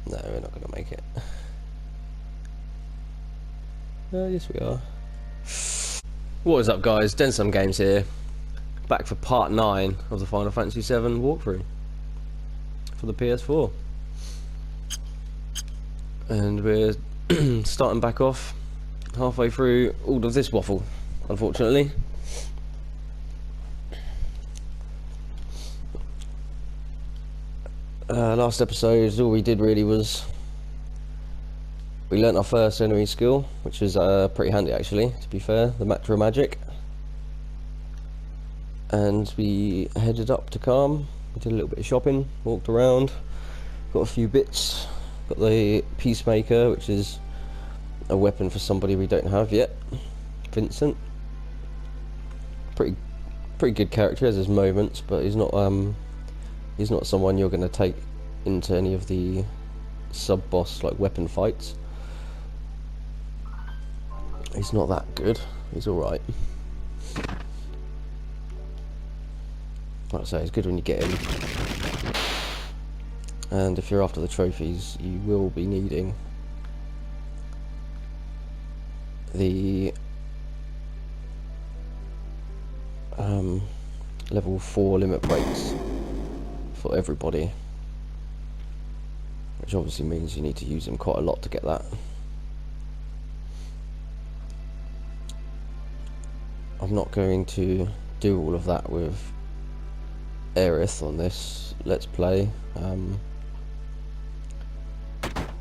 No, we're not going to make it. Yes we are. What is up guys, Densum Games here. Back for part 9 of the Final Fantasy ff7 walkthrough for the PS4. And we're starting back off halfway through all of this waffle, unfortunately. Last episode, all we did really was we learnt our first enemy skill, which was pretty handy actually, to be fair, the macro magic. And we headed up to Calm, we did a little bit of shopping, walked around, got a few bits, got the Peacemaker, which is a weapon for somebody we don't have yet, Vincent. Pretty good character, has his moments, but he's not someone you're going to take into any of the sub-boss like weapon fights. He's not that good, he's alright. Like I say, it's good when you get him. And if you're after the trophies, you will be needing the level 4 limit breaks for everybody, which obviously means you need to use them quite a lot to get that. I'm not going to do all of that with Aerith on this Let's Play,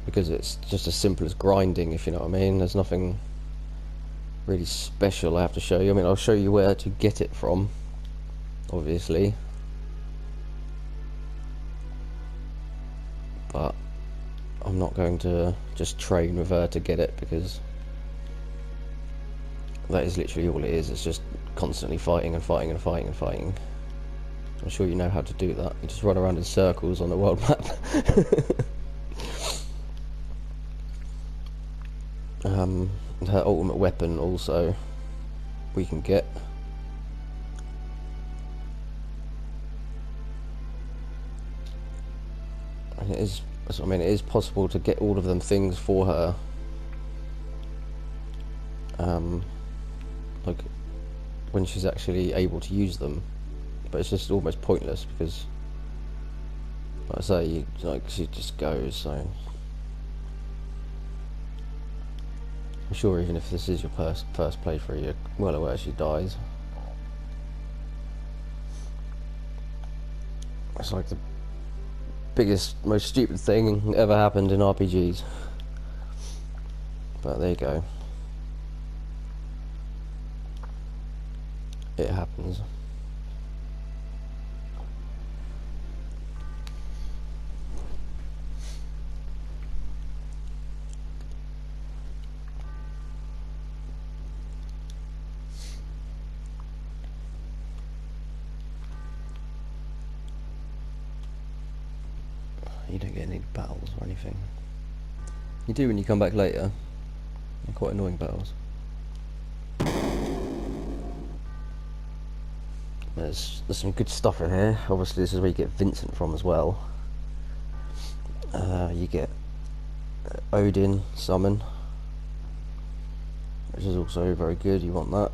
because it's just as simple as grinding, if you know what I mean. There's nothing really special I have to show you. I mean, I'll show you where to get it from, obviously, but I'm not going to just train with her to get it, because that is literally all it is. It's just constantly fighting and fighting and fighting and fighting. I'm sure you know how to do that. You just run around in circles on the world map. And her ultimate weapon also we can get. And it is, I mean, it is possible to get all of them things for her. Like when she's actually able to use them, but it's just almost pointless because, like I say, she just goes. So I'm sure even if this is your first playthrough, you're well aware she dies. It's like the biggest, most stupid thing ever happened in RPGs. But there you go. It happens. You don't get any battles or anything. You do when you come back later. They're quite annoying battles. There's some good stuff in here. Obviously this is where you get Vincent from as well. You get Odin summon, which is also very good. You want that.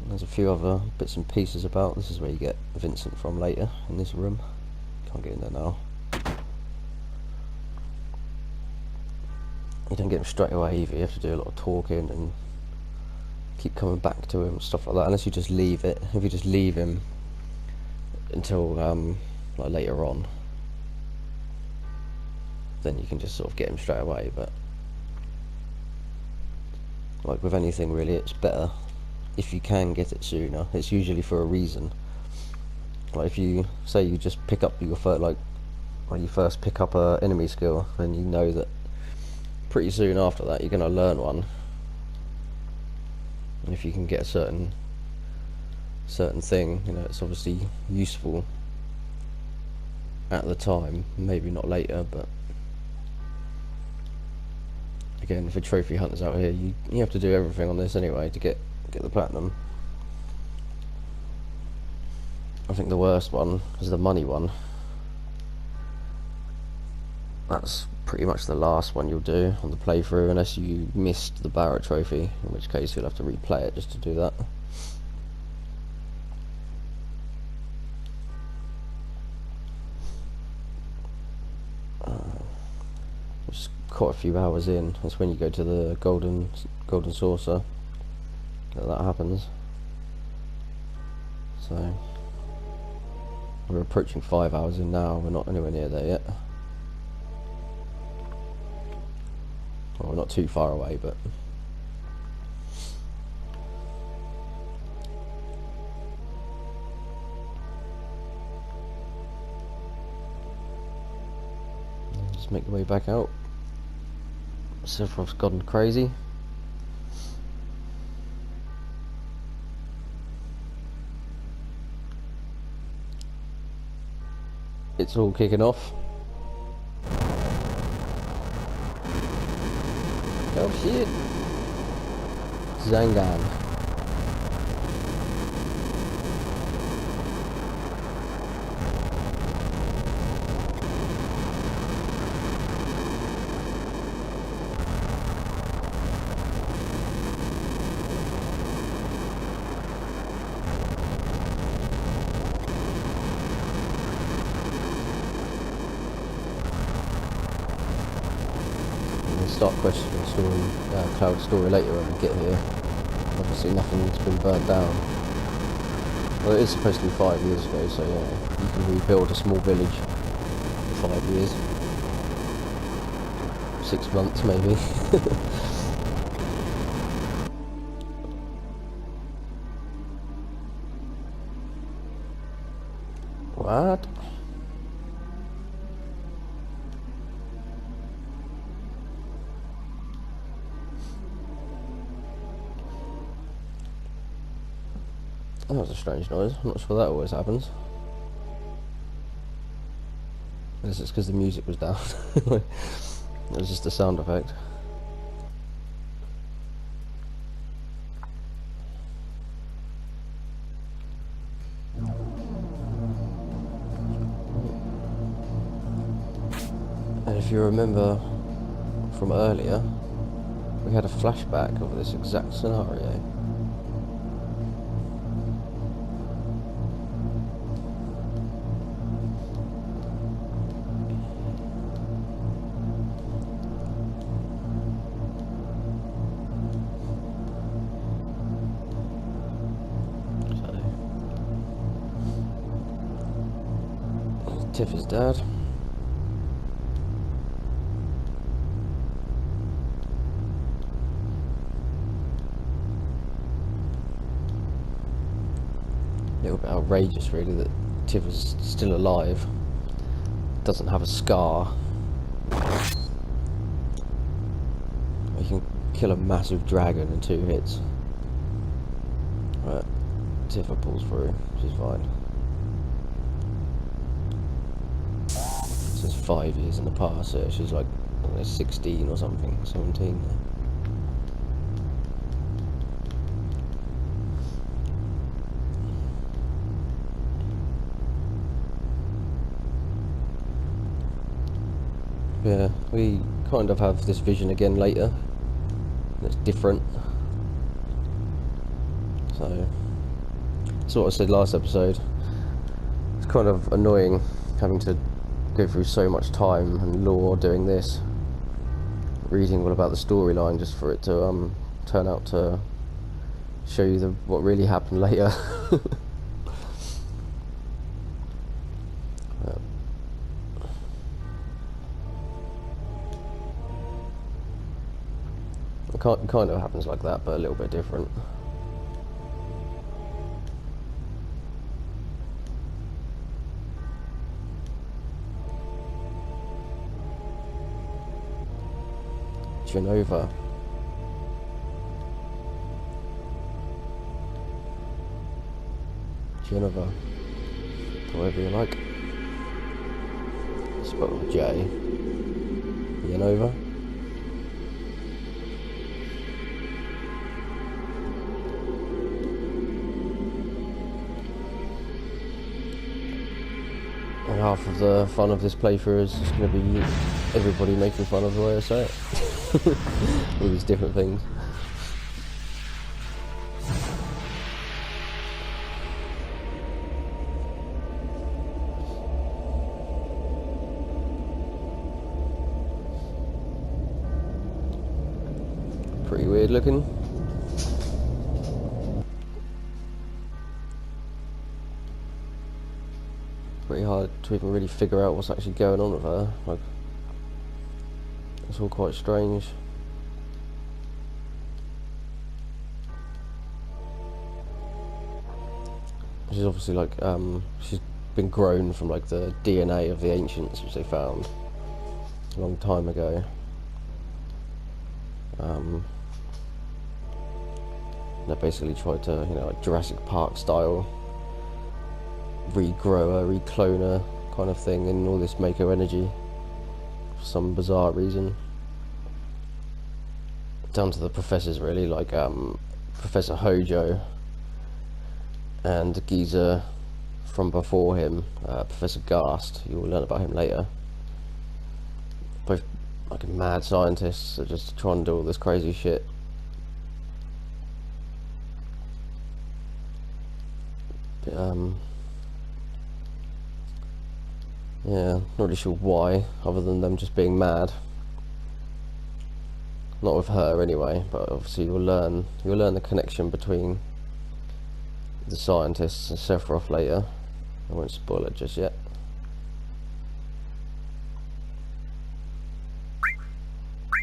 There's a few other bits and pieces about. This is where you get Vincent from later, in this room. Can't get in there now. You don't get him straight away either. You have to do a lot of talking and keep coming back to him, stuff like that, unless you just leave it. If you just leave him until like later on, then you can just sort of get him straight away. But like with anything really, it's better if you can get it sooner. It's usually for a reason. Like if you say you just pick up your first, like when you first pick up a enemy skill, then you know that pretty soon after that you're going to learn one. And if you can get a certain thing, you know, it's obviously useful at the time, maybe not later. But again, for trophy hunters out here, you have to do everything on this anyway to get the platinum. I think the worst one is the money one. that's pretty much the last one you'll do on the playthrough, unless you missed the Barrett trophy, in which case you'll have to replay it just to do that. Just quite a few hours in, that's when you go to the golden saucer that happens. So we're approaching 5 hours in now, we're not anywhere near there yet. Well, we're not too far away, but just make the way back out. Sephiroth's gone crazy. It's all kicking off. Oh shit! Zangan. Start questioning Cloud's story later when we get here. Obviously nothing's been burnt down. Well, it is supposed to be 5 years ago, so yeah, you can rebuild a small village for 5 years. 6 months maybe. What? That was a strange noise. I'm not sure that always happens. I guess it's because the music was down. It was just a sound effect. And if you remember from earlier, we had a flashback of this exact scenario. Tiff's dad. A little bit outrageous really that Tiff is still alive, doesn't have a scar. He can kill a massive dragon in 2 hits. Right, Tifa pulls through, she's fine. This is 5 years in the past, so she's like, I don't know, 16 or something, 17. Yeah, we kind of have this vision again later. It's different. So, that's what I said last episode. It's kind of annoying having to go through so much time and lore doing this, reading all about the storyline just for it to turn out to show you what really happened later. It kind of happens like that, but a little bit different. Genova. Genova. Whatever you like. Spelled with J. Genova. And half of the fun of this playthrough is just going to be everybody making fun of the way I say it. All these different things. Pretty weird looking. Pretty hard to even really figure out what's actually going on with her. Like, it's all quite strange. She's obviously like, she's been grown from like the DNA of the ancients, which they found a long time ago. They basically tried to, you know, like Jurassic Park style, regrow her, reclone her kind of thing in all this Mako energy for some bizarre reason. Down to the professors really, like Professor Hojo and the geezer from before him, Professor Gast. You will learn about him later. Both like mad scientists that just trying to do all this crazy shit. But, yeah, not really sure why, other than them just being mad. Not with her anyway, but obviously you'll learn the connection between the scientists and Sephiroth later. I won't spoil it just yet.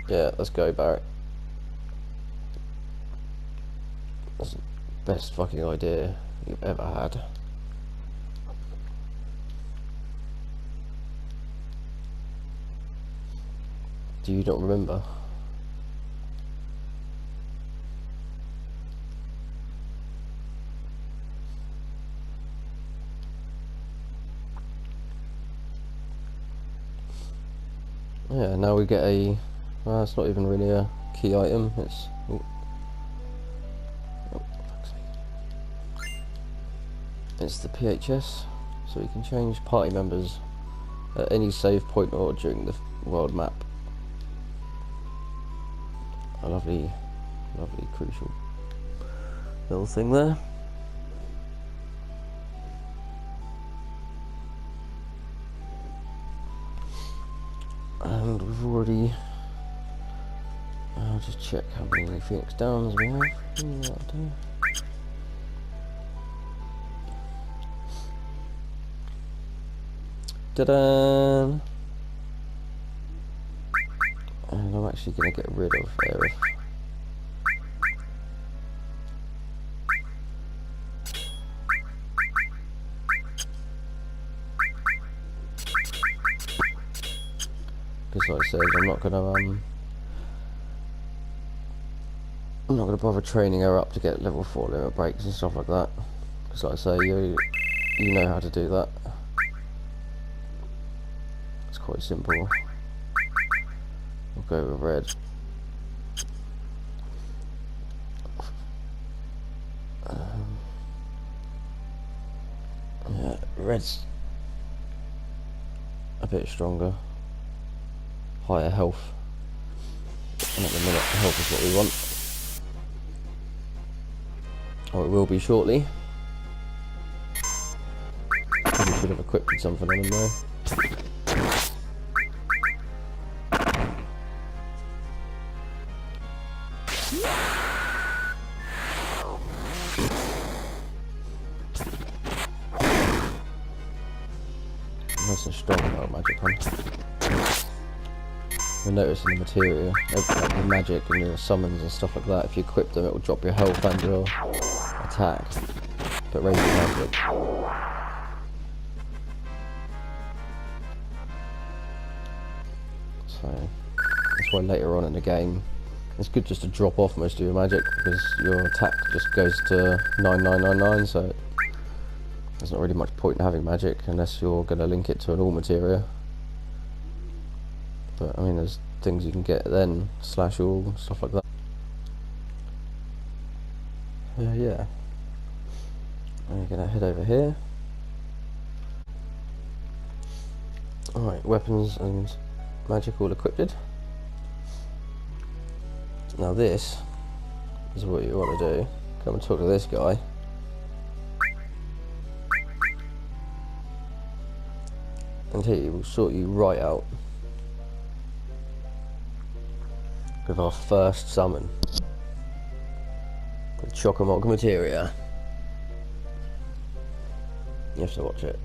Yeah, let's go, Barrett. That's the best fucking idea you've ever had. Do you not remember? Yeah, now we get a... well, it's not even really a key item, it's... oh, fuck's sake. It's the PHS, so you can change party members at any save point or during the world map. A lovely, lovely, crucial little thing there. And we've already... I'll just check how many Phoenix Downs we have. That'll do. Ta-da! And I'm actually going to get rid of Aerith. Because like I said, I'm not gonna bother training her up to get level 4 limit breaks and stuff like that. Because like I say, you know how to do that. It's quite simple. We'll go with red. Yeah, red's a bit stronger. Higher health. And at the minute, health is what we want. Or it will be shortly. Probably should have equipped something on him though. Nice and strong about magic on. You'll notice in the materia, like the magic and your summons and stuff like that, if you equip them it will drop your health and your attack, but raise your magic. So that's why later on in the game it's good just to drop off most of your magic, because your attack just goes to 9999, so there's not really much point in having magic unless you're going to link it to an all materia. But I mean, there's things you can get then, slash all, stuff like that. Yeah. I'm gonna head over here. Alright, weapons and magic all equipped. Now this is what you want to do. Come and talk to this guy. And he will sort you right out with our first summon. The chocobo materia. You have to watch it.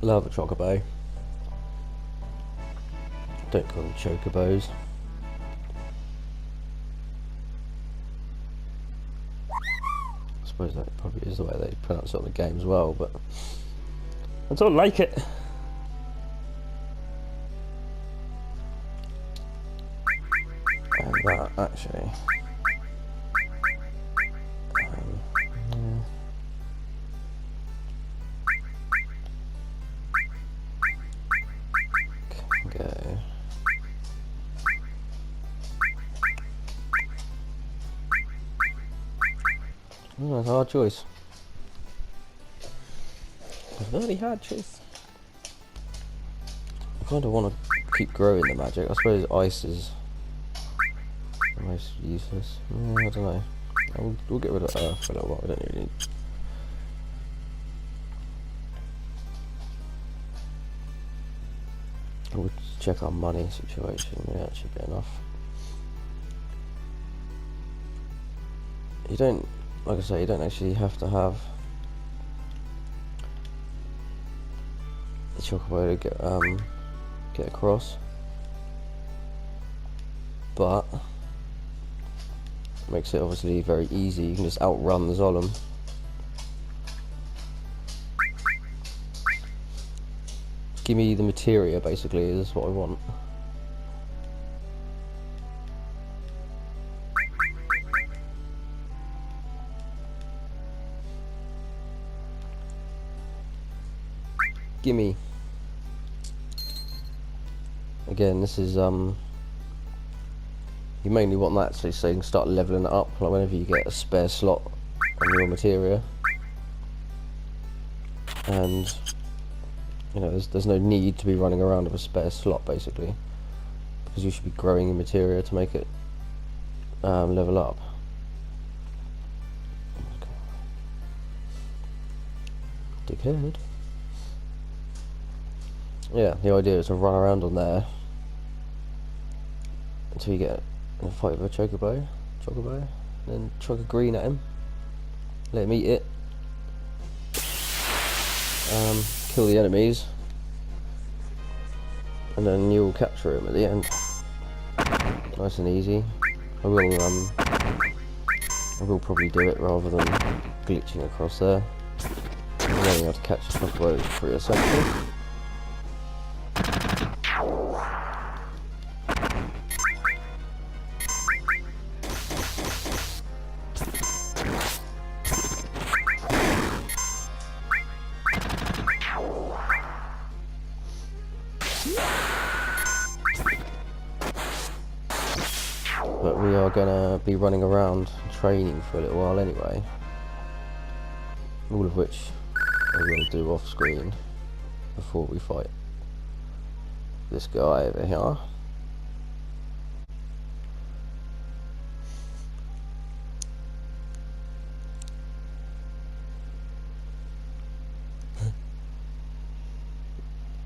Love a chocobo. Don't call them chocobos. I suppose that probably is the way they pronounce it on the game as well, but I don't like it. And that actually. Go. Oh, that's a hard choice. A very hard choice. I kind of want to keep growing the magic. I suppose ice is the most useless. I don't know. We'll get rid of earth for a little while. We don't really need. We'll check our money situation. Yeah, that should be enough. You don't, like I say, you don't actually have to have the chocobo to get across, but it makes it obviously very easy. You can just outrun the zolom. Give me the materia, basically, is what I want. Gimme. Again, this is you mainly want that so you can start leveling it up, like whenever you get a spare slot on your materia. And you know, there's no need to be running around with a spare slot, basically, because you should be growing your materia to make it level up. Dickhead. Yeah, the idea is to run around on there until you get in a fight with a chocobo, and then chuck a green at him, let him eat it, kill the enemies, and then you'll capture him at the end. Nice and easy. I will probably do it rather than glitching across there. I'm only able to catch the chocobo for essentially. But we are going to be running around training for a little while anyway, all of which I'm going to do off screen before we fight this guy over here.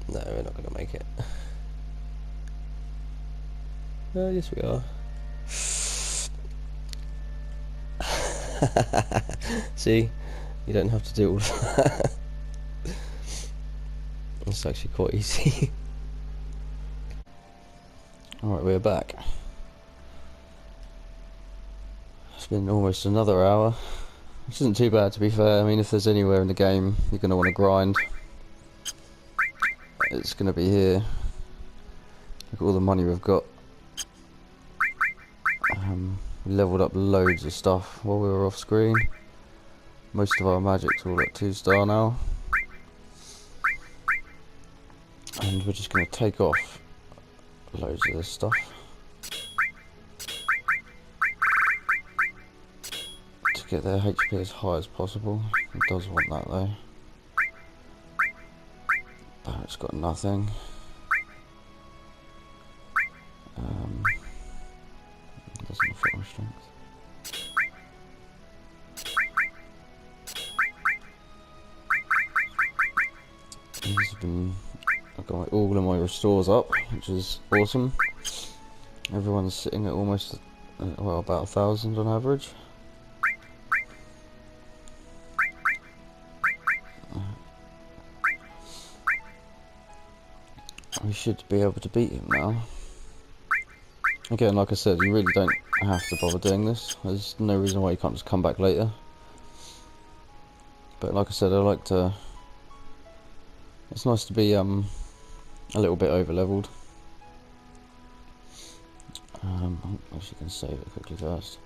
No, we're not going to make it. Yes we are. See, you don't have to do all of that. It's actually quite easy. Alright, we're back. It's been almost another hour, which isn't too bad, to be fair. I mean, if there's anywhere in the game you're going to want to grind, it's going to be here. Look at all the money we've got. We leveled up loads of stuff while we were off screen. Most of our magic's all at 2-star now. And we're just going to take off loads of this stuff. to get their HP as high as possible. It does want that though. Barrett's got nothing. Doesn't affect my strength. I've got all of my restores up, which is awesome. Everyone's sitting at almost, well, about 1,000 on average. We should be able to beat him now. Again, like I said, you really don't have to bother doing this. There's no reason why you can't just come back later. But like I said, I like to... It's nice to be a little bit over leveled. Actually, can save it quickly first.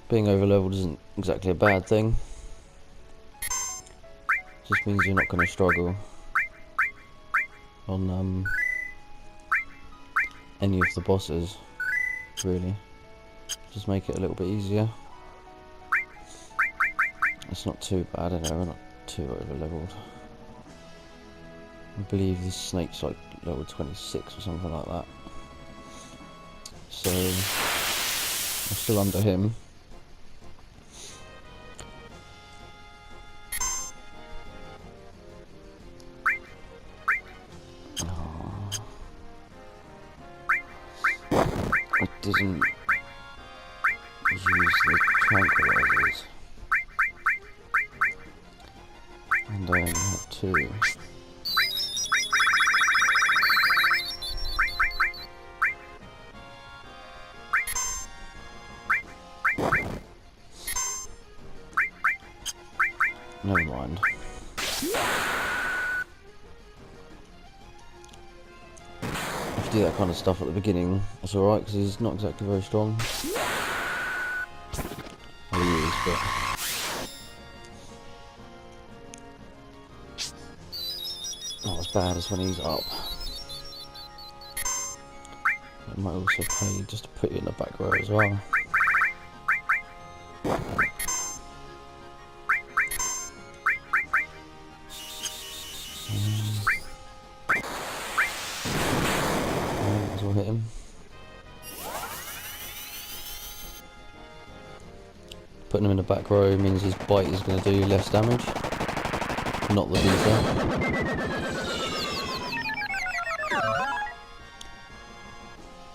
Being over leveled isn't exactly a bad thing. Just means you're not going to struggle on any of the bosses, really. Just make it a little bit easier. It's not too bad anyway, we're not too over leveled. I believe this snake's like level 26 or something like that. So I'm still under him. I didn't use the tranquilizers, and I only have 2. Never mind. If you do that kind of stuff at the beginning, that's alright, because he's not exactly very strong. Well, he is, but... not as bad as when he's up. It might also pay just to put you in the back row as well. Hit him. Putting him in the back row means his bite is going to do less damage, not the beater.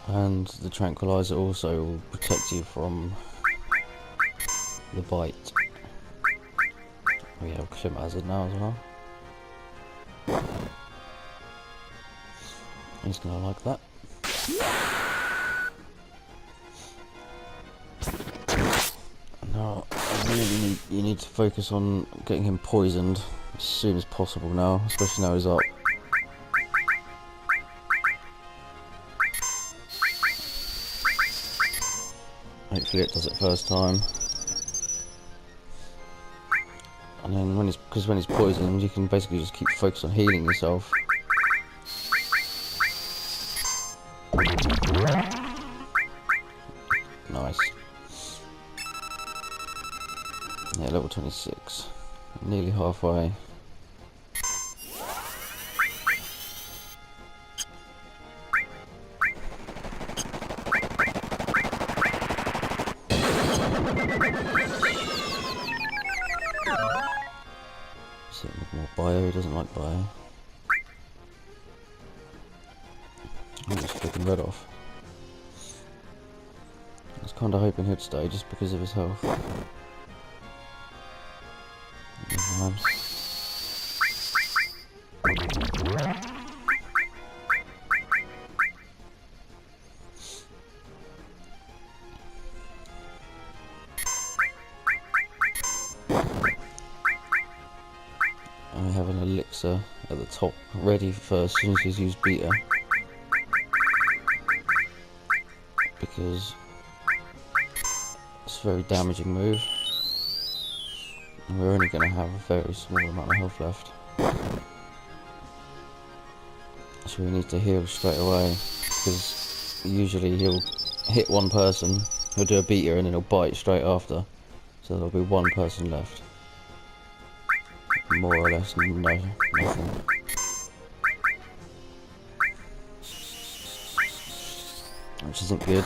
And the tranquilizer also will protect you from the bite. We have Clim Hazard now as well. He's going to like that. Now, you need to focus on getting him poisoned as soon as possible now, especially now he's up. Hopefully it does it first time. And then when he's poisoned, you can basically just keep focused on healing yourself. Nice. Yeah, level 26. Nearly halfway. See him with more bio, he doesn't like bio. I'm just flicking red off. I was kinda hoping he'd stay just because of his health. Never mind. And we have an elixir at the top, ready for as soon as he's used beta. Because it's a very damaging move. And we're only going to have a very small amount of health left. So we need to heal straight away, because usually he'll hit one person He'll do a beta and then he'll bite straight after. So there'll be one person left. More or less nothing. Which isn't good.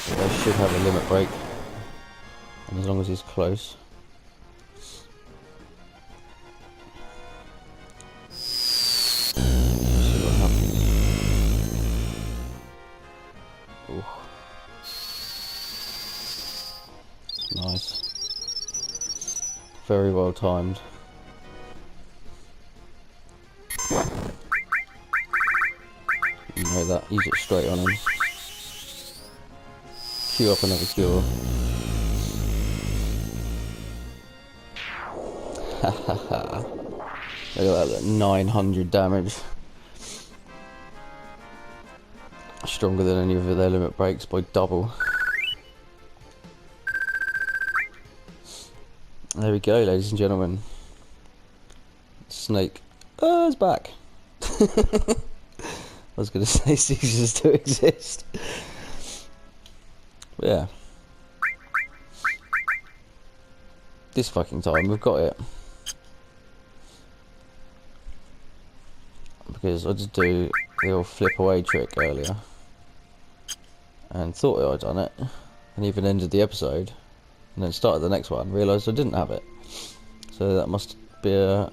But they should have a limit break. And as long as he's close. See what happens. Ooh. Nice. Very well timed. You know that. Use it straight on him. Queue up another cure. Hahaha. Look at that, 900 damage. Stronger than any of their limit breaks by double. There we go, ladies and gentlemen. Snake. Oh, it's back. I was going to say ceases to exist. But yeah. This fucking time we've got it. Because I just do the old flip away trick earlier. And thought I'd done it. And even ended the episode. And then started the next one. Realised I didn't have it. So that must be a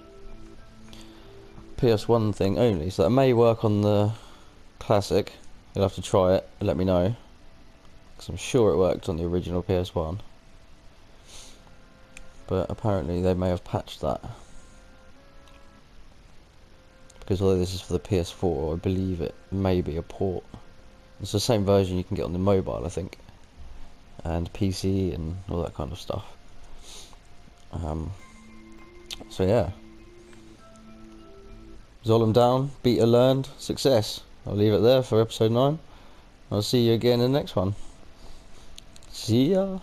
PS1 thing only. So that may work on the classic. You'll have to try it and let me know. Because I'm sure it worked on the original PS1. But apparently they may have patched that. Because although this is for the PS4, I believe it may be a port. It's the same version you can get on the mobile, I think. And PC and all that kind of stuff. So yeah. Zolom down, beta learned, success. I'll leave it there for episode 9. I'll see you again in the next one. See ya.